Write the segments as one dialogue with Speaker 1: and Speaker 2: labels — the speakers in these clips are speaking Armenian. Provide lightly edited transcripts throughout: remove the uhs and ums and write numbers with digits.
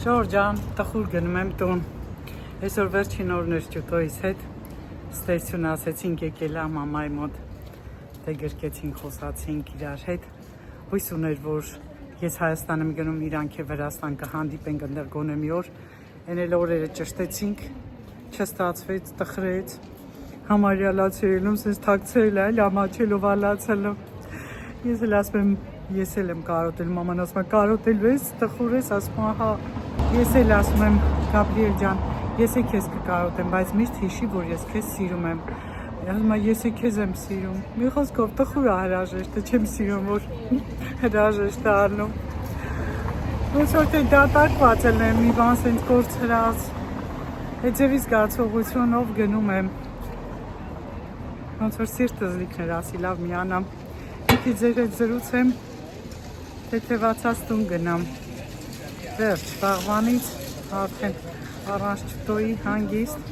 Speaker 1: Ժորժան, տխուր գնում եմ տուն։ Այսօր վերջին օրն էր ճուտոյիս հետ։ Ստեսյուն ասեցինք եկել ա մամայի մոտ։ Դե գրկեցինք, խոսացինք իրար հետ։ Հույս ուներ, որ ես Հայաստան եմ գնում, իրանք է Վրաստան կհանդիպենք ընդեղ գոնե մի օր։ Էն էլ օրերը ճշտեցինք, չստացվեց, տխրեց։ Համարյա լացերելում, սենց թաքցրել այլ, ամաչելով ալացելով։ Ես էլ ասում եմ, ես էլ եմ կարոտել, մաման ասում է, կարոտել ես, տխուր ես, ասում ահա, ես էլ ասում եմ, Գաբրիել ջան, ես է քեզ կկարոտեմ, բայց միշտ հիշի, որ ես քեզ սիրում եմ։ Ասում է, ես է քեզ եմ սիրում։ Մի խոսքով տխուր է հրաժեշտը, չեմ սիրում, որ հրաժեշտ առնում։ Ոնց որ թե դատարկված եմ, մի բան սենց կորցրած։ Հետևից զգացողությունով գնում եմ։ Ոնց որ սիրտս լիքներ ասի, լավ միանամ։ Իքի ձեր հետ զրուցեմ, թեթևացած տուն գնամ։ Վերջ, վաղվանից արդեն առանց ճուտոյի հանգիստ,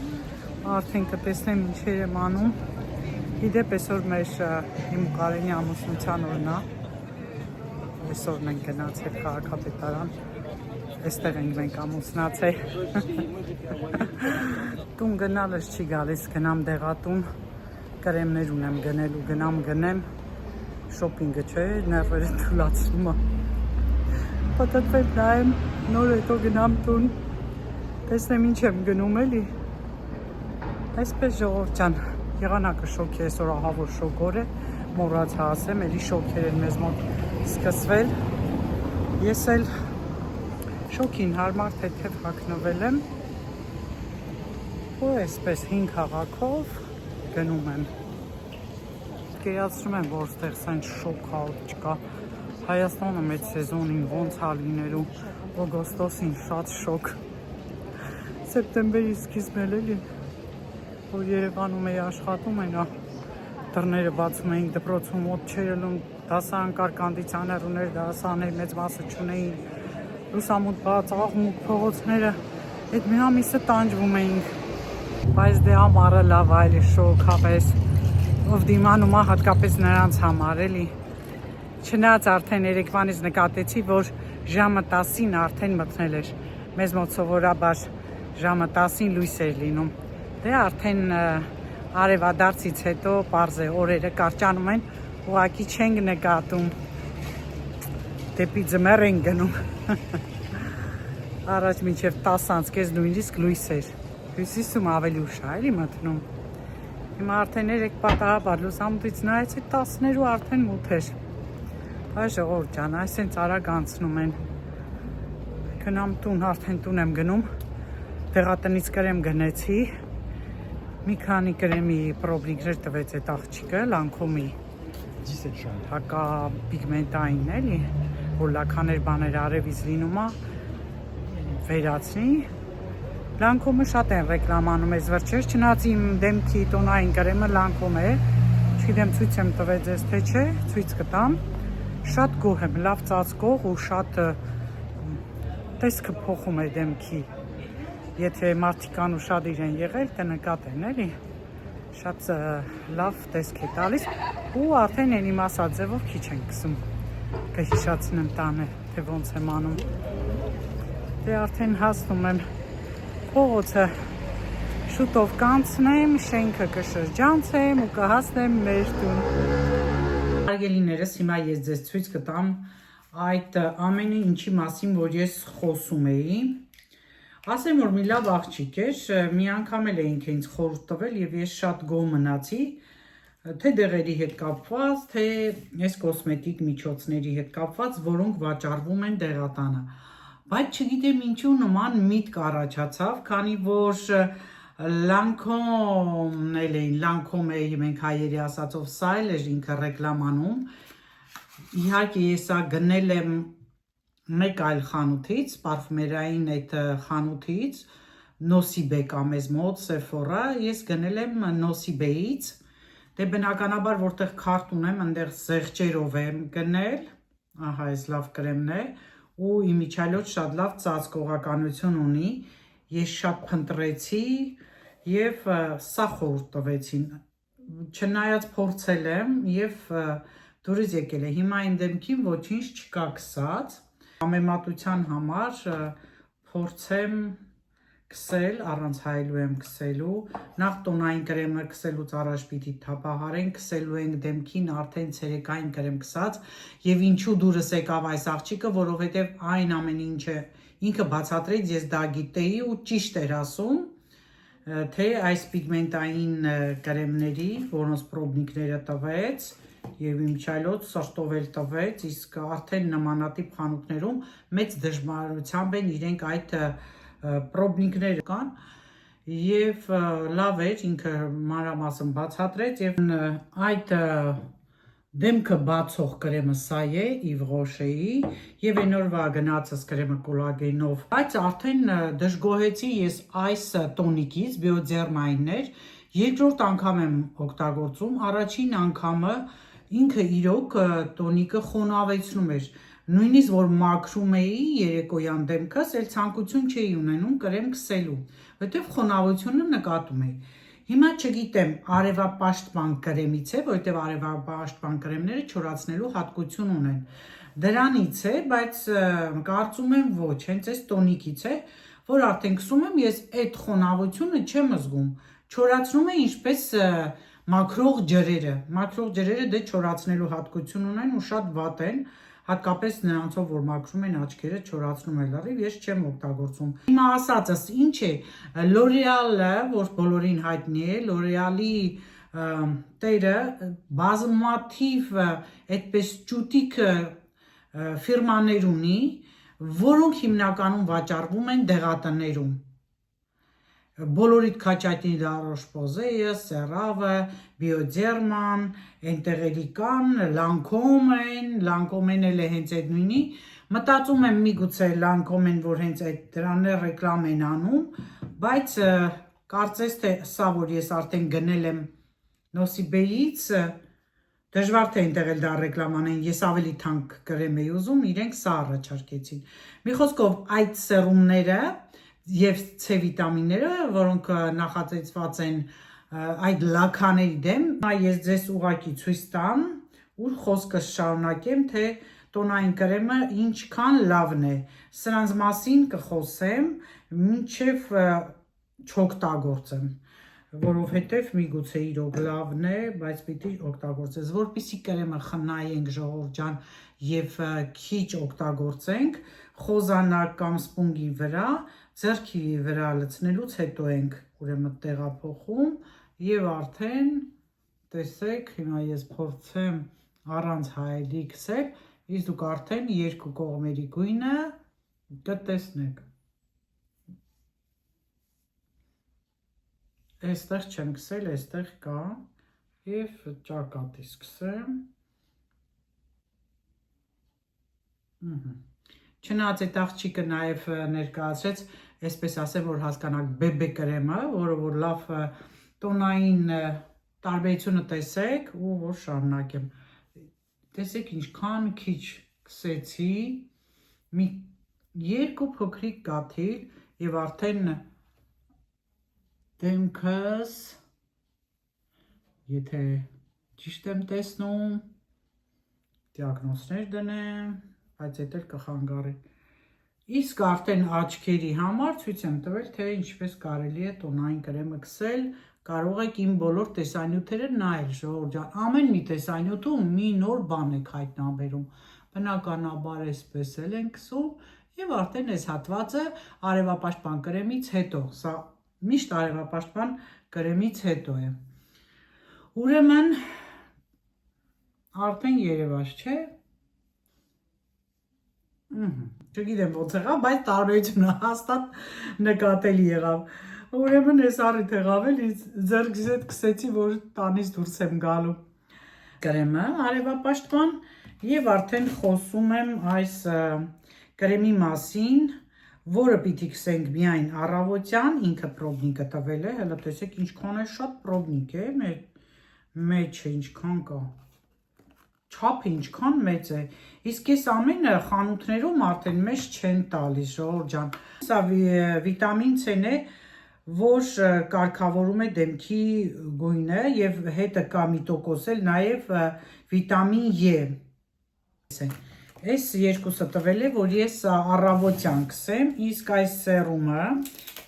Speaker 1: արդեն կտեսնեմ ինչեր եմ անում։ Իդեպ այսօր մեր իմ ու Կարենի ամուսնության օրն է։ Այսօրն ենք գնացել քաղաքապետարան, այստեղ ենք մենք ամուսնացել։ Տուն գնալս չի գալիս, գնամ դեղատուն, կրեմներ ունեմ գնել ու գնեմ, շոպինգը չէ, ներվերը թուլացնում է։ Պատտվել նայեմ, նոր հետո գնամ տուն, տեսնեմ ինչ եմ գնում էլի։ Այսպես ժողովուրդ ջան, եղանակը շոկ է, այսօր ահա որ շոկ օր է, մոռացա ասեմ, էլի շոկեր են մեզ մոտ սկսվել։ Ես էլ շոկին հարմար թեթև հագնվել եմ, ու այսպես 5 հավաքով գնում եմ։ Կերացնում եմ, որ ստեղ սենց շոկ հաղթ չկա, Հայաստանը մեծ սեզոնին ոնց հա լինելու, օգոստոսին շատ շոկ, սեպտեմբերի սկիզբն էլ էլի, որ Երևանում էի աշխատում ենա, դռները բացում էինք, դպրոցում մոտ չերելում, դասարան կանդիցիաներ ուներ, դասարանների մեծ մասը չունեին, լուսամուտ բաց, աղմուկ, փողոցները, այդ մի ամիսը տանջվում էինք, բայց դե ամառը լավ այլի շոկ հավես, ով դիմանում է հատկապես նրանց համար էլի, չնայած արդեն երեկվանից նկատեցի, որ ժամը 10-ին արդեն մթնել էր, մեզ մոտ սովորաբար ժամը 10-ին լույս էր լինում, դե արդեն արևադարձից հետո պարզ է օրերը կարճանում են, ուղղակի չենք նկատում, դեպի ձմեռ ենք գնում, առաջ մինչև 10:30 նույնիսկ լույս էր, հյուսիսում ավելի ուշ է էլի մթնում, հիմա արդեն երեք պատահաբար լուսամուտից նայեցի 10-ներու արդեն մութ էր, բայց ժողովուրդ ջան, այսենց արագ անցնում են, գնամ տուն, արդեն տուն եմ գնում, դեղատնից կրեմ գնեցի, մի քանի կրեմի պրոբլիկներ տվեց այդ աղջիկը, Լանքոմի հակա պիգմենտային էլի, որ լաքաներ բաներ արևից լինում է, վերացնի, Լանքոմը շատ են ռեկլամանում ես վերջերս, չնայած իմ դեմքի տոնային կրեմը Լանքոմ է, չգիտեմ ցույց եմ տվել ձեզ թե չէ, ցույց կտամ, շատ գոհ եմ, լավ ծածկող ու շատ տեսքը փոխում է դեմքի, եթե մարդիկ անուշադիր են եղել, կնկատեն էլի, շատ լավ տեսք է տալիս ու արդեն են իմ ասած ձևով քիչ են կսում, կհիշացնեմ տանը, թե ոնց եմ անում, դե արդեն հասնում եմ փողոցը շուտով կանցնեմ, շենքը կշրջանցեմ ու կհասնեմ մեր տուն։ Հարգելիներս, հիմա ես ձեզ ցույց կտամ այդ ամենը ինչի մասին, որ ես խոսում էի։ Ասեմ, որ մի լավ աղջիկ էր, մի անգամ էլ էինք ինձ խորհուրդ տվել եւ ես շատ գոհ մնացի, թե դեղերի հետ կապված, թե այս կոսմետիկ միջոցների հետ կապված, որոնք վաճառվում են դեղատանը։ Բայց չգիտեմ ինչու նման միտք առաջացավ, քանի որ Լանքոմն էլ էին, Լանքոմ է մենք հայերի ասածով սա էլ էր ինքը ռեկլամանում, իհարկե ես սա գնել եմ մեկ այլ խանութից, պարֆումերային այդ խանութից, Նոսիբե կա մեզ մոտ, Sephora, ես գնել եմ Նոսիբեից, դե բնականաբար որտեղ քարտ ունեմ, այնտեղ զեղչերով եմ գնել, ահա այս լավ կրեմն է, ու իմիջիայլոց շատ լավ ծածկողականություն ունի, ես շատ փնտրեցի եւ սա խորհուրդ տվեցին, չնայած փորձել եմ եւ դուրս եկել է, հիմա իմ դեմքին ոչինչ չկա քսած, համեմատության համար փորձեմ քսել, առանց հայելու եմ քսելու, նախ տոնային կրեմը քսելուց առաջ պիտի թափահարենք, քսելու ենք դեմքին արդեն ցերեկային կրեմ քսած, եւ ինչու դուրս եկավ այս աղջիկը, որովհետեւ այն ամեն ինչը ինքը բացատրեց, ես դա գիտեի ու ճիշտ էր ասում, թե այս պիգմենտային կրեմների, որոնց պրոբնիկները տվեց, եւ իմ չայլոց սրտով էլ տվեց, իսկ արդեն նմանատիպ խանութներում մեծ դժվարությամբ են իրենք այդ պրոբնիկները կան եւ լավ էր ինքը մանրամասն բացատրեց եւ այդ դեմքը բացող կրեմը սա է Yves Rocher-ի եւ այնօրվա գնացած կրեմը կոլագենով, բայց արդեն դժգոհեցի ես այս տոնիկից Bioderma-ներ, երկրորդ անգամ եմ օգտագործում, առաջին անգամը ինքը իրոք տոնիկը խոնավեցնում էր, նույնիսկ որ մաքրում էի երեկոյան դեմքս, էլ ցանկություն չէի ունենում կրեմ քսելու, որտեվ խոնավությունը նկատում էի։ Հիմա չգիտեմ արևապաշտպան կրեմից է, որտեվ արևապաշտպան կրեմները չորացնելու հատկություն ունեն։ Դրանից է, բայց կարծում եմ ոչ, հենց այս տոնիկից է, որ արդեն քսում եմ, ես այդ խոնավությունը չեմ զգում։ Չորացնում է ինչպես մաքրող ջրերը դե չորացնելու հատկություն ունեն ու շատ վատ են, հատկապես նրանցով, որ մաքրում են աչքերը, չորացնում է լրիվ, ես չեմ օգտագործում։ Հիմա ասածս ինչ է, L'Oreal-ը, որ բոլորին հայտնի է, L'Oreal-ի տերը բազմաթիվ այդպես ճուտիկ ֆիրմաներ ունի, որոնք հիմնականում վաճառվում են դեղատներում։ Բոլորիդ քաչայտնի La Roche-Posay-ը, CeraVe, Bioderma-ն, այնտեղ էլի կան, Lancome-ն էլ է հենց այդ նույնի, մտածում եմ միգուցե Lancome-ն, որ հենց այդ դրաններ ռեկլամ են անում, բայց կարծես թե սա, որ ես արդեն գնել եմ Nocibé-ից, դժվար թե այնտեղ էլ դա ռեկլամ անեն, ես ավելի թանկ կրեմ էի ուզում, իրենք սա առաջարկեցին։ Մի խոսքով այդ սերումները եւ C վիտամինները, որոնք նախատեսված են այդ լաքաների դեմ, ես ձեզ ուղղակի ցույց տամ ու խոսքս շարունակեմ, թե տոնային կրեմը ինչքան լավն է։ Սրանց մասին կխոսեմ, մինչև չօգտագործեմ, որովհետև միգուցե իրոք լավն է, բայց պիտի օգտագործես, որպեսզի կրեմը խնայենք ժողովուրդ ջան եւ քիչ օգտագործենք, խոզանակ կամ սպունգի վրա, ձեռքի վրա լցնելուց հետո ենք ուրեմն տեղափոխում եւ արդեն տեսեք, հիմա ես փորձեմ առանց հայելի քսել, իսկ դուք արդեն երկու կողմերի գույնը կտեսնեք։ Այստեղ չեմ քսել, այստեղ կա եւ ճակատից քսեմ։ Չնայած այդ աղջիկը նաև ներկայացրեց, այսպես ասեմ, որ հասկանաք բեբե կրեմը, որը որ լավ տոնային տարբերությունը տեսեք ու որ շարունակեմ։ Տեսեք ինչքան քիչ քսեցի, մի երկու փոքրիկ կաթիլ եւ արդեն դեմքս, եթե ճիշտ եմ տեսնում, դիագնոզներ դնեմ, բայց այդ էլ կխանգարի։ Իսկ արդեն աչքերի համար ցույց եմ տվել, թե ինչպես կարելի է տոնային կրեմը քսել, կարող եք իմ բոլոր տեսանյութերը նայել, ժողովուրդ ջան, ամեն մի տեսանյութում մի նոր բան եք հայտնաբերում, բնականաբար էսպես էլ են քսում եւ արդեն այս հատվածը արևապաշտպան կրեմից հետո, սա միշտ արևապաշտպան կրեմից հետո է։ Ուրեմն արդեն երևաց, չէ՞։ Չգիտեմ ոնց եղավ, բայց տարբերությունը հաստատ նկատելի եղավ։ Ուրեմն ես առիթ եղավ էլ ձեռքիս հետ քսեցի, որ տանից դուրս եմ գալու կրեմը արևապաշտպան եւ արդեն խոսում եմ այս կրեմի մասին, որը պիտի քսենք միայն առավոտյան, ինքը պրոբնիկը տվել է, հələ տեսեք ինչքան է շատ պրոբնիկ է, մեջը ինչքան կա։ Չափը ինչքան մեծ է, իսկ այս ամենը խանութներում արդեն մեզ չեն տալիս, ժողովուրդ ջան։ Սա վիտամին C-ն է, որ կարգավորում է դեմքի գույնը եւ հետը կա մի տոկոս էլ նաեւ վիտամին E։ Այս երկուսը տվել է, որ ես առավոտյան կսեմ, իսկ այս սերումը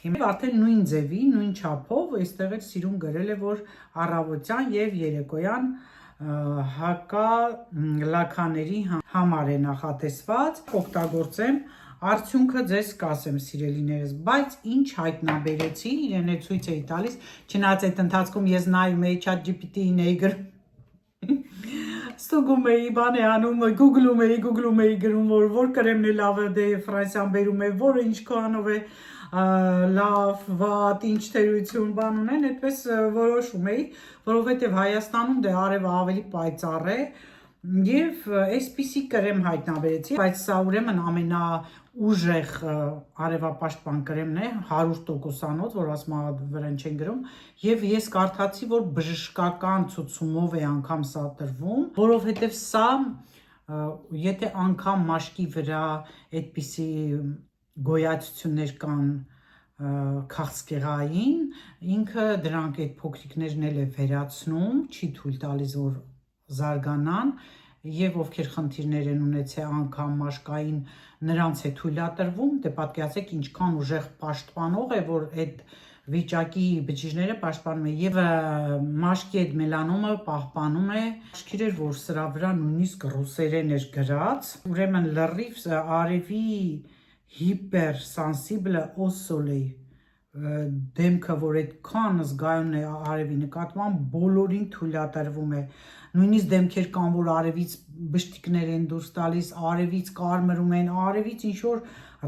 Speaker 1: հիմա արդեն նույն ձևի, նույն չափով, այստեղ էլ սիրուն գրել է, որ առավոտյան եւ երեկոյան հակալաքաների համար է նախատեսված, օգտագործեմ, արդյունքը ձեզ կասեմ սիրելիներս, բայց ինչ հայտնաբերեցի, իրեն է ցույց էի տալիս, չնայած այդ ընթացքում ես նայում էի ChatGPT-ին էի գրում ստուգում էի, բան է անում, գուգլում էի գրում, որ կրեմն է լավ է, դե Ֆրանսիան բերում է, որը ինչքանով է լավ, վատ, ինչ թերություն բան ունեն, այդպես որոշում էի, որովհետև Հայաստանում դե արևը ավելի պայծառ է եւ այսպիսի կրեմ հայտնաբերեցի, բայց սա ուրեմն ամենաուժեղ արևապաշտպան կրեմն է, 100%-անոց, որ ասում վրան չեն գրում, եւ ես կարդացի, որ բժշկական ցուցումով է անգամ սա տրվում, որովհետեւ սա եթե անգամ մաշկի վրա այդպիսի գոյացություններ կան քաղցկեղային, ինքը դրանք այդ փոքրիկներն էլ է վերացնում, չի թույլ տալիս որ զարգանան եւ ովքեր խնդիրներ են ունեցել անգամ մաշկային նրանց է թույլատրվում, դե պատկերացեք ինչքան ուժեղ պաշտպանող է, որ այդ վիճակի բջիջները պաշտպանում է եւ մաշկի այդ մելանոմը պահպանում է։ Շքիր էր որ սրա վրա նույնիսկ ռուսերեն էր գրած, ուրեմն լրիվ արևի հիպերսենսիբլը օսոլեյ դեմքը որ այդքան զգայուն է արևի նկատմամբ բոլորին թույլատրվում է նույնիսկ դեմքեր կան որ արևից բշտիկներ են դուրս տալիս արևից կարմրում են արևից ինչ որ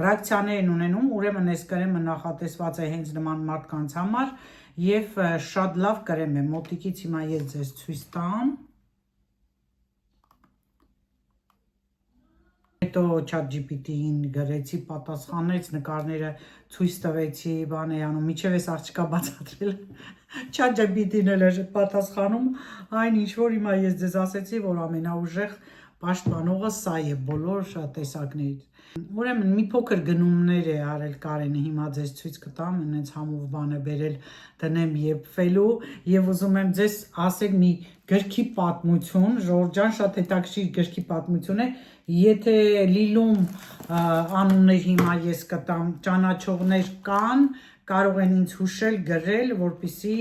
Speaker 1: ռեակցիաներ են ունենում ուրեմն այս կրեմը նախատեսված է հենց նման մարդկանց համար եւ շատ լավ կրեմ է մոտիկից հիմա ես ձեզ ցույց տամ հետո ChatGPT-ին գրեցի, պատասխանեց, նկարները ցույց տվեցի, բան է անում, միջև էս աղջիկա բացատրել ChatGPT-ին էլ է պատասխանում, այն ինչ որ հիմա ես ձեզ ասեցի, որ ամենաուժեղ պաշտպանողը սա է բոլոր տեսակներից։ Ուրեմն մի փոքր գնումներ է արել Կարենը, հիմա ձեզ ցույց կտամ, այնց համով բան է բերել, դնեմ եփվելու եւ ուզում եմ ձեզ ասել մի գրքի պատմություն, Ժորժան շատ հետաքրքիր գրքի պատմություն է, եթե Լիլում անուններ հիմա ես կտամ, ճանաչողներ կան, կարող են ինձ հուշել, գրել, որպեսզի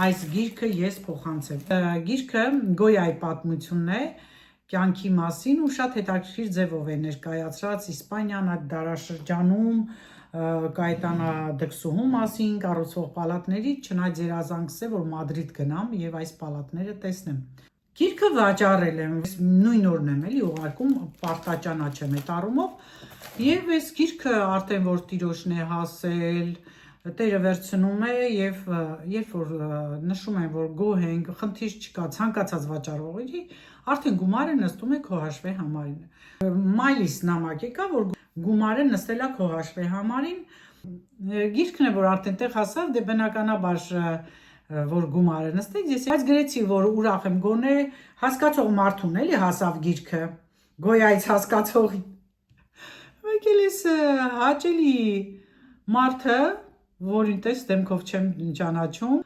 Speaker 1: այս գիրքը ես փոխանցեմ։ Գիրքը Գոյայի պատմությունն է, կյանքի մասին ու շատ հետաքրքիր ձևով է ներկայացրած Իսպանիան այդ դարաշրջանում Կայետանա դքսուհու մասին կառուցվող պալատների, չնայած երազանքս է, որ Մադրիդ գնամ եւ այս պալատները տեսնեմ։ Գիրքը վաճառել եմ, նույն օրն եմ էլի ուղարկում, պարտաճանաչ եմ այդ առումով եւ այս գիրքը արդեն որ տիրոջն է հասել, տերը վերցնում է եւ երբ որ նշում են որ գոհենք, խնդիր չկա, ցանկացած վաճառողի, արդեն գումարը նստում է քո հաշվի համարին։ Մայլիս նամակ եկա, որ գումարը նստել է քո հաշվի համարին։ Գիրքն է, որ արդեն տեղ հասավ, դե բնականաբար որ գումարը նստեց, ես բայց գրեցի, որ ուրախ եմ գոնե հասկացող մարդուն էլի հասավ գիրքը, Գոյայից հասկացողի։ Եկել էս հաճելի մարդը, որին տես դեմքով չեմ ճանաչում,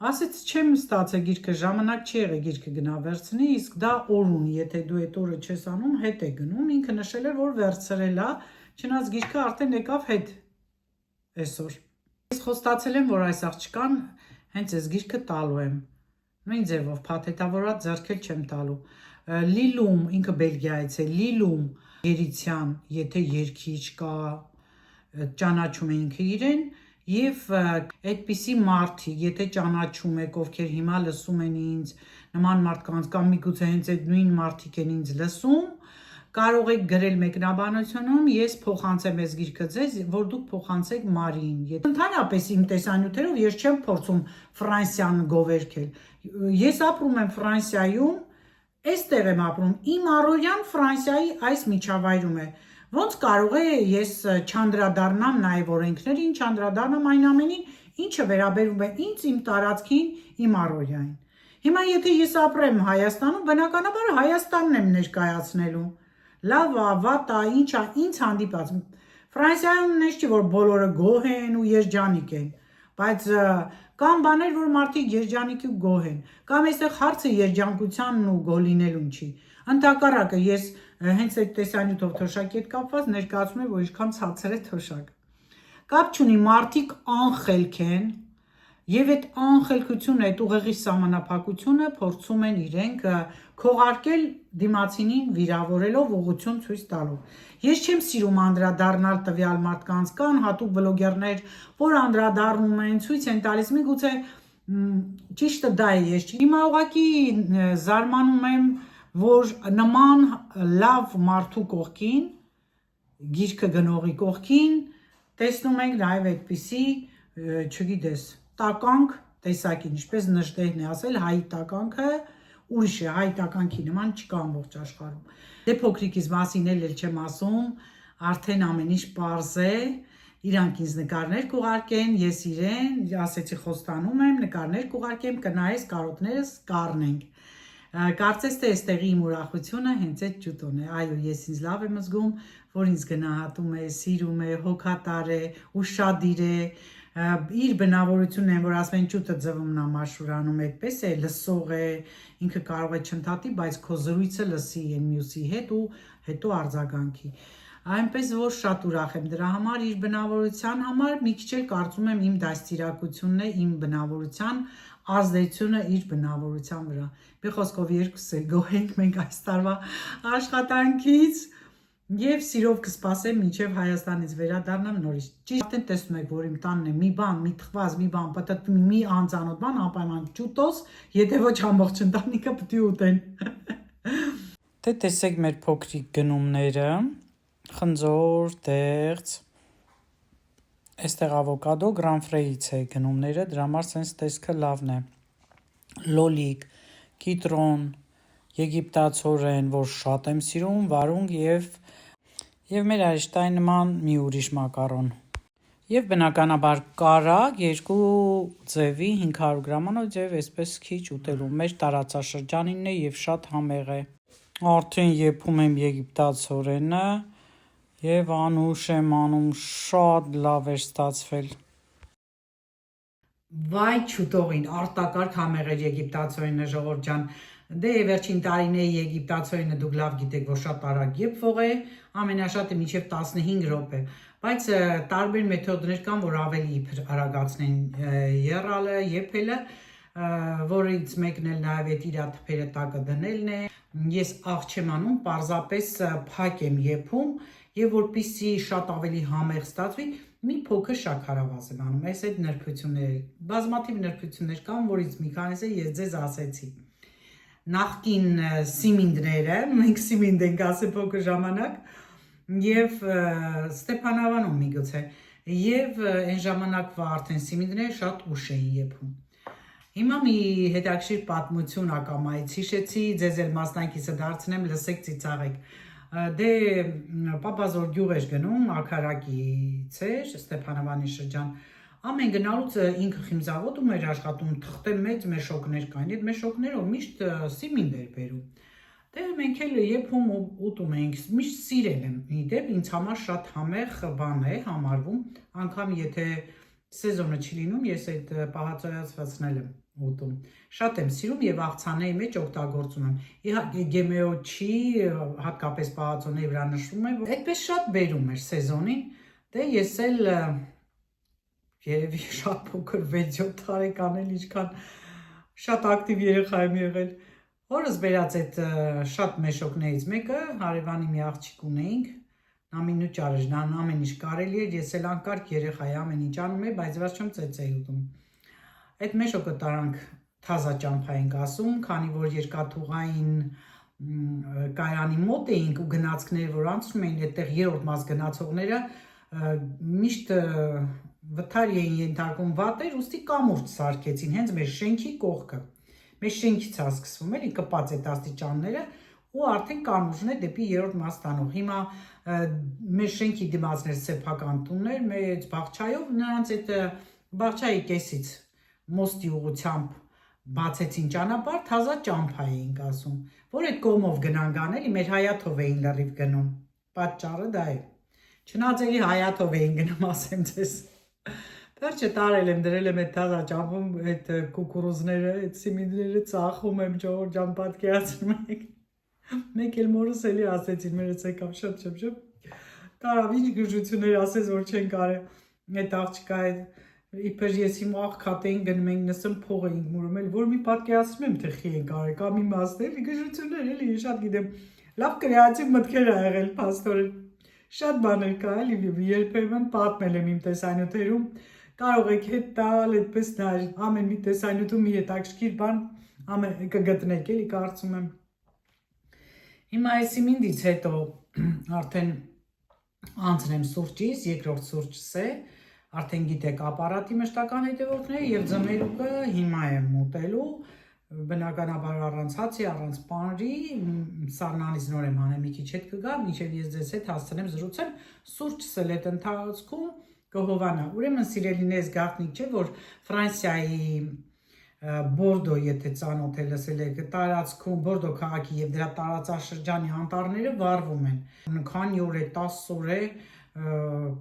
Speaker 1: ասեց չեմ ստացել գիրքը, ժամանակ չի եղել գիրքը գնա վերցնի, իսկ դա օր ունի, եթե դու այդ օրը չես անում, հետ է գնում, ինքը նշել է, որ վերցրել է, չնայած գիրքը արդեն եկավ հետ այսօր։ Ես խոստացել եմ, որ այս աղջկան հենց այս գիրքը տալու եմ, նույն ձևով փաթեթավորած ձեռքել չեմ տալու։ Լիլում, ինքը Բելգիայից է, Լիլում Երիցյան, եթե երկիչ կա, ճանաչում է ինքը իրեն, եւ այդպիսի մարդի, եթե ճանաչում եք, ովքեր հիմա լսում են ինձ, նման մարդկանց կամ միգուցե հենց այդ նույն մարդիկ են ինձ լսում, կարող եք գրել մեկնաբանությունում, ես փոխանցեմ այս գիրքը ձեզ, որ դուք փոխանցեք Մարիին։ Ընդհանրապես իմ տեսանյութերով ես չեմ փորձում Ֆրանսիան գովերքել։ Ես ապրում եմ Ֆրանսիայում, այստեղ եմ ապրում, իմ առօրյան Ֆրանսիայի այս միջավայրում է։ Ոնց կարող է ես չանդրադառնամ նաև օրենքներին, չանդրադառնամ այն ամենին, ինչը վերաբերում է ինձ, իմ տարածքին, իմ առօրյային։ Հիմա եթե ես ապրեմ Հայաստանում, բնականաբար Հայաստանն եմ ներկայացնելու։ Լավ, վատ, ինչա, ինձ հանդիպած։ Ֆրանսիայում նես չի, որ բոլորը գոհ են ու երջանիկ են, բայց կան բաներ, որ մարդիկ երջանիկ ու գոհ են, կամ այստեղ հարցը երջանկությանն ու գոհ լինելուն չի։ Ընդհակառակը ես հենց այդ տեսանյութով թոշակի հետ կապված ներկայացնում է, որ ինչքան ցածր է թոշակը։ Կապ չունի, մարդիկ անխելք են, եւ այդ անխելքությունը, այդ ուղեղի սահմանափակությունը փորձում են իրենք քողարկել դիմացինին վիրավորելով, ուղղություն ցույց տալով։ Ես չեմ սիրում անդրադառնալ տվյալ մարդկանց, կան հատուկ բլոգերներ, որ անդրադառնում են, ցույց են տալիս, միգուցե ճիշտը դա է, ես հիմա ուղղակի զարմանում եմ, որ նման լավ մարդու կողքին, գիրքը գնողի կողքին, տեսնում ենք նաև այդպիսի, չգիտես, տականք տեսակին, ինչպես Նժդեհն է ասել, հայի տականքը ուրիշ է, հայի տականքի նման չկա ամբողջ աշխարհում։ Դե փոքրիկիս մասին էլ չեմ ասում, արդեն ամեն ինչ պարզ է, իրանք ինձ նկարներ կուղարկեն, ես իրեն, ասեցի խոստանում եմ, նկարներ կուղարկեմ, կնայես կարոտներս կառնենք։ Կարծես թե այստեղի իմ ուրախությունը հենց այդ ջուտոն է, այո, ես ինձ լավ եմ զգում, որ ինձ գնահատում է, սիրում է, հոգատար է, ուշադիր է, իր բնավորությունն է, որ ասում են ջուտը ձվում նա մաշուրանում, այդպես է, լսող է, ինքը կարող է չընդհատի, բայց քո զրույցը լսի այն մյուսի հետ ու հետո արձագանքի։ Այնպես որ շատ ուրախ եմ դրա համար, իր բնավորության համար, մի քիչ էլ կարծում եմ իմ դաստիարակությունն է, իմ բնավորության ազդեցությունը իր բնավորության վրա։ Մի խոսքով երկուս էլ գոհենք մենք այս տարվա աշխատանքից եւ սիրով կսպասեմ մինչեւ Հայաստանից վերադառնամ նորից։ Ճիշտ արդեն տեսնում եք, որ իմ տանն է մի բան, մի թխված, մի բան, պատտմի, մի անծանոթ բան, անպայման ճուտոս, եթե ոչ ամբողջ ընտանիքը պետք է ուտեն։ Դե տեսեք մեր փոքրիկ գնումները, խնձոր, դեղց, այստեղ ավոկադո, Գրանֆրեից է գնումները, դրա համար sense տեսքը լավն է։ Լոլիկ, կիտրոն, եգիպտացորեն, որ շատ եմ սիրում, վարունգ եւ մեր Այրիշտայն նման մի ուրիշ մակարոն։ Եվ բնականաբար կարագ, երկու ձևի 500 գրամանոց եւ այսպես քիչ ուտելու։ Մեր տարածաշրջանինն է եւ շատ համեղ է։ Արդեն եփում եմ եգիպտացորենը եւ անուշ եմ անում, շատ լավ է ստացվել։ Վայ չուտողին, արտակարգ համեղ էր եգիպտացորենը, ժողովուրդ ջան։ Դե վերջին տարիների եգիպտացորենը դուք լավ գիտեք, որ շատ արագ եփվող է, ամենաշատը մինչև 15 րոպե, բայց տարբեր մեթոդներ կան, որ ավելի արագացնեն եռալը, եփելը, որից մեկն էլ նաև այդ իր թփերը տակը դնելն է։ Ես աղ չեմ անում, պարզապես փակ եմ եփում եւ որպեսզի շատ ավելի համեղ ստացվի, մի փոքր շաքարավազ եմ անում։ Այս այդ նրբությունները, բազմաթիվ նրբություններ կան, որից մի քանիսը ես ձեզ ասեցի։ Նախկին սիմինդները, մենք սիմինդ ենք ասել փոքր ժամանակ, եւ Ստեփանավանում միգուցե, եւ այն ժամանակվա արդեն սիմինդները շատ ուշ էին եփում։ Հիմա մի հետաքրքիր պատմություն ակամայից հիշեցի, ձեզ էլ մասնակիցը դարձնեմ, լսեք, ծիծաղեք։ Դե պապազոր գյուղ էր գնում, Աքարակից էր, Ստեփանավանի շրջան։ Ամեն գնալուց ինքը խիմզավոտում էր աշխատում, թղթե մեծ մեշոկներ կային, այդ մեշոկներով միշտ սիմինդ էր բերում։ Դե մենք էլ եփում ու ուտում էինք, միշտ սիրել եմ, իդեպ ինձ համար շատ համեղ բան է համարվում, անգամ եթե սեզոնը չի լինում, ես այդ պահածոյացվածն եմ ուտում։ Շատ եմ սիրում եւ աղցանայի մեջ օգտագործում եմ։ Իհարկե գեմեո չի, հատկապես պահածոների վրա նշվում է, այդպես շատ բերում էր սեզոնին։ Դե ես էլ երևի շատ փոքր 6-7 տարեկան էլ ինչքան շատ ակտիվ երեխա եմ եղել։ Հորս բերած այդ շատ մեշոկներից մեկը, հարևանի մի աղջիկ ունեինք, նա մինու ճարեժ, նա ամեն ինչ կարելի էր, ես էլ անկարգ երեխա եմ, ամեն ինչ անում եմ, բայց ոչ չեմ ծեծեի ուտում։ Այդ մեշոկը տարանք թազա ճամփա ենք ասում, քանի որ երկաթուղային կայանի մոտ էինք ու գնացքները, որ անցնում էին, այդտեղ երրորդ մաս գնացողները միշտ վթար էին ենթարկում վատեր, ուստի կամուրջ սարքեցին հենց մեր շենքի կողքը։ Մեր շենքից է սկսվում, էլի կպած այդ աստիճանները ու արդեն կանուժն է դեպի երրորդ մաս տանող։ Հիմա մեր շենքի դիմացն էր սեփական տուններ, մեծ բաղչայով, նրանց այդ բաղչայի կեսից մոստի ուղությամբ բացեցին ճանապարհ, թազա ճամփա էինք ասում, որ այդ կողմով գնանք անել, մեր հայաթով էին լրիվ գնում։ Պատճառը դա է։ Չնայած հայաթով էին գնում, ասեմ ձեզ։ Վերջը տարել եմ, դրել եմ այդ թազա ճամփում, այդ կուկուրուզները, այդ սիմինդները ծախում եմ, ժողովուրդ ջան, պատկերացնում եք։ Մեկ էլ մորս էլի ասեցին, մերս եկավ շփ։ Տարավ ինչ գժություններ ասես, որ չեն կարել այդ աղջկա այդ իբր ես իմ աղքատեին գնում ենք նստում փող էինք մուրում էլ, որ մի պատկերացնում եմ թե խի են կարել, կամ իմաստ էլի գժություններ էլի, շատ գիտեմ, լավ կրեատիվ մտքեր ա եղել փաստորեն, շատ բաներ կա էլի, երբեմն պատմել եմ իմ տեսանյութերում, կարող եք հետ տալ, այդպես նայել, ամեն մի տեսանյութում մի հետաքրքիր բան կգտնեք էլի, կարծում եմ։ Հիմա այս իմինդից հետո արդեն անցնեմ սուրճից, երկրորդ սուրճս է, արդեն գիտեք ապարատի մշտական հետևորդները և ձմերուկը հիմա եմ ուտելու, բնականաբար առանց հացի, առանց պանրի, սառնանից նոր եմ հանել մի քիչ հետ կգա, մինչև ես ձեզ հետ հասցնեմ զրուցեմ, սուրճս էլ այդ ընթացքում կհովանա, ուրեմն սիրելիներս գաղտնիք չէ, որ Ֆրանսիայի Բորդո, եթե ծանոթ է լսել եք, տարածքում Բորդո քաղաքի եւ դրա տարածաշրջանի անտառները վառվում են։ Քանի օր է, 10 օր է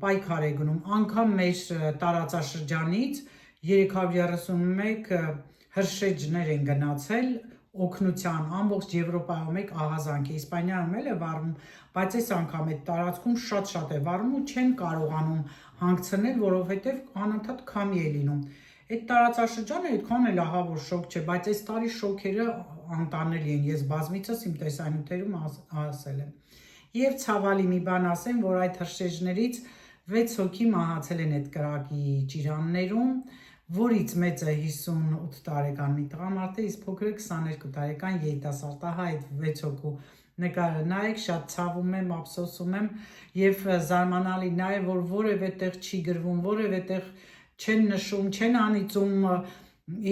Speaker 1: պայքար է գնում։ Անգամ մեր տարածաշրջանից 331 հրշեջներ են գնացել օգնության, ամբողջ Եվրոպայում եք ահազանգ է, Իսպանիայում էլ է վառվում, բայց այս անգամ այդ տարածքում շատ է վառվում ու չեն կարողանում հանգցնել, որովհետեւ անընդհատ քամի է լինում։ Այդ տարածաշրջանը այդքան էլ ահավոր շոկ չէ, բայց այս տարի շոկերը անտանելի են, ես բազմիցս իմ տեսանյութերում ասել եմ։ Եվ ցավալի մի բան ասեմ, որ այդ հրշեջներից 6 հոգի մահացել են այդ կրակի ճիրաններում, որից մեծը 58 տարեկան մի տղամարդ է, իսկ փոքրը 22 տարեկան երիտասարդ, ահա այդ 6 հոգու նկարը նայեք, շատ ցավում եմ, ափսոսում եմ եւ զարմանալի նա է, որ որևէ տեղ չի գրվում, որևէ տեղ չեն նշում, չեն անիծում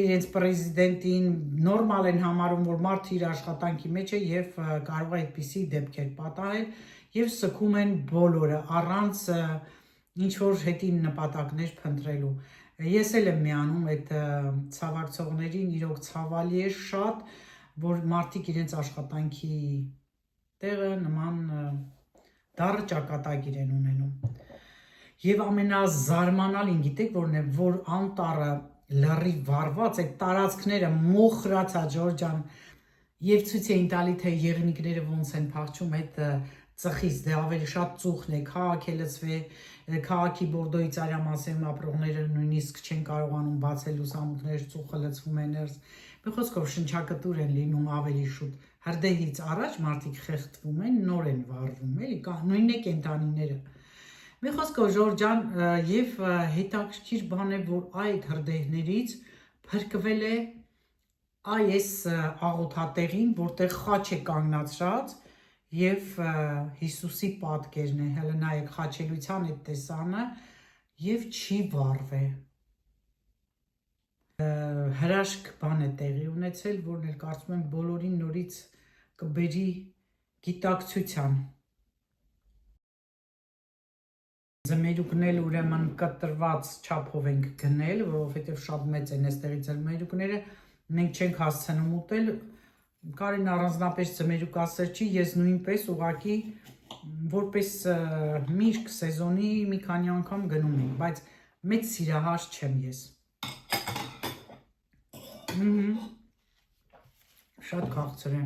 Speaker 1: իրենց պրեզիդենտին, նորմալ են համարում, որ մարդը իր աշխատանքի մեջ է եւ կարող է այդպիսի դեպքեր պատահել եւ սգում են բոլորը առանց ինչ որ հետին նպատակներ փնտրելու։ Ես էլ եմ միանում այդ ցավակցողներին, իրոք ցավալի է շատ, որ մարդիկ իրենց աշխատանքի տեղը նման դառը ճակատագիր են ունենում։ Եվ ամենազարմանալին գիտեք որն է, որ անտառը լրի վառված, այդ տարածքները մոխրացած Ջորջան եւ ցույց էին տալի թե եղնիկները ոնց են փախչում այդ ծխից, դե ավելի շատ ծուխն է, քաղաք է լցվե, քաղաքի Բորդոյի ծայրամասերում ապրողները նույնիսկ չեն կարողանում բացել լուսամուտներ, ծուխը լցվում է ներս։ Մի խոսքով շնչակտուր են լինում ավելի շուտ։ Հրդեհից առաջ մարդիկ խեղդվում են, նոր են վառվում, էլի, նույնն է կենդանիները։ Մի խոսքով Ջորջան եւ հետաքրքիր բան է, որ այդ հրդեհներից փրկվել է այս աղոթատեղին, որտեղ խաչ է կանգնացրած եւ Հիսուսի պատկերն է, հələ նայեք խաչելության այդ տեսանը եւ չի վառվե։ Հրաշք բան է տեղի ունեցել, որն էլ կարծում եմ բոլորին նորից կբերի գիտակցության։ Ձմերուկն էլ ուրեմն կտրված չափով ենք գնել, որովհետև շատ մեծ են այստեղի ձմերուկները, մենք չենք հասցնում ուտել, Կարեն առանձնապես ձմերուկասեր չի, ես նույնպես ուղղակի որպես միրգ սեզոնի մի քանի անգամ գնում եմ, բայց մեծ սիրահար չեմ ես։ Շատ քաղցր է։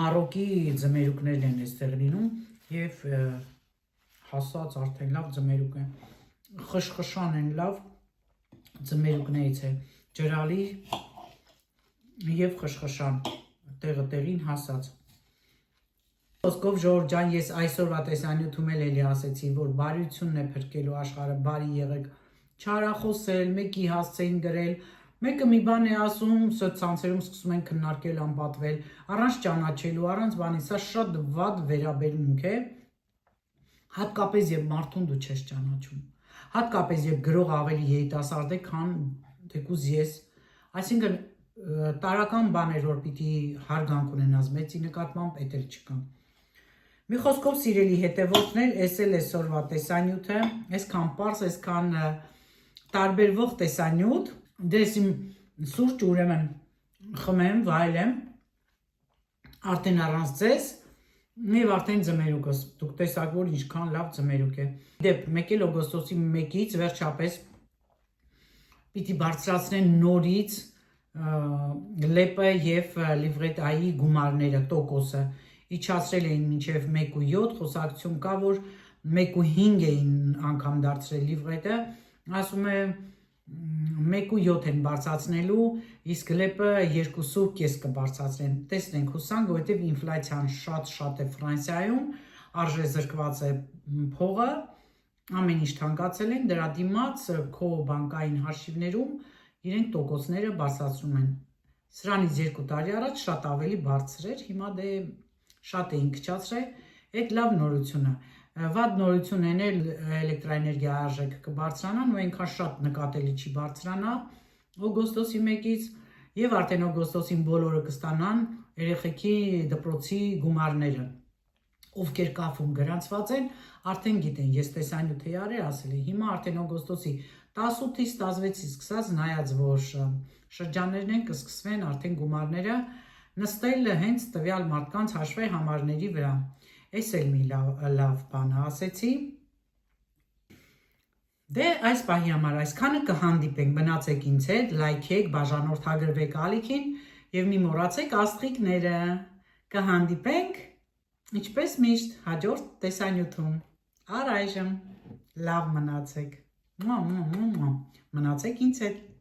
Speaker 1: Մարոկի ձմերուկներն են այստեղ լինում եւ հասած արդեն լավ ձմերուկ է, խշխշան են լավ ձմերուկներից է, ջրալի եւ խշխշան, տեղը տեղին հասած։ Խոսքով Ջորջան, ես այսօրվա տեսանյութում էլի ասեցի, որ բարությունն է փրկելու աշխարհը, բարի եղեք, չարախոսել, մեկի հասցեին գրել, մեկը մի բան է ասում, սոցցանցերում սկսում են քննարկել, անպատվել, առանց ճանաչելու, առանց բանի, սա շատ վատ վերաբերմունք է, հատկապես երբ մարդուն դու չես ճանաչում, հատկապես երբ գրող ավելի երիտասարդ է, քան թեկուզ ես, այսինքն տարական բաներ, որ պիտի հարգանք ունենաս մեծի նկատմամբ, էդ էլ չկան։ Մի խոսքով սիրելի հետևորդներ, էս էլ այսօրվա տեսանյութը, այսքան պարզ, այսքան տարբերվող տեսանյութ, դες իմ սուրճ ուրեմն խմեմ, վայելեմ, արդեն առանց ձեզ, և արդեն ձմերուկս, դուք տեսակ, որ ինչքան լավ ձմերուկ է։ Դեպ, մեկ էլ օգոստոսի 1-ից վերջապես պիտի բարձրացնեն նորից լեպը և լիվրետայի գումարները տոկոսը իջացրել էին մինչև 1.7, խոսակցություն կա, որ 1.5 էին անգամ դարձրել լիվրետը, ասում է 1.7 են բարձրացնելու, իսկ լեպը 2.5 կբարձրացնեն, տեսնենք հուսանք, որովհետև ինֆլյացիան շատ է Ֆրանսիայում, արժե զրկված է փողը, ամեն ինչ թանկացել են, դրա դիմաց քո բանկային հաշիվներում իրենք տոկոսները բարձրացնում են։ Սրանից 2 տարի առաջ շատ ավելի բարձր էր, հիմա դե շատ էին քչացրել, այդ լավ նորություն է։ Վատ նորությունն է էլեկտրաէներգիա արժեքը կբարձրանան ու այնքան շատ նկատելի չի բարձրանա օգոստոսի 1-ից եւ արդեն օգոստոսին բոլորը կստանան երեխեքի դպրոցի գումարները։ Ովքեր կապում գրանցված են, արդեն գիտեն, ես տեսանյութի արել ասել եմ, հիմա արդեն օգոստոսի 18-ից 16-ից սկսած նայած որ շրջաններն են կսկսվեն արդեն գումարները նստել հենց տվյալ մարդկանց հաշվի համարների վրա։ Այս էլ մի լավ բան ասեցի։ Դե այս պահի համար այսքանը կհանդիպենք, մնացեք ինձ հետ, լայքեք, բաժանորդագրվեք ալիքին եւ մի մոռացեք աստղիկները։ Կհանդիպենք ինչպես միշտ հաջորդ տեսանյութում։ Առայժմ լավ մնացեք։ Մնացեք ինձ հետ։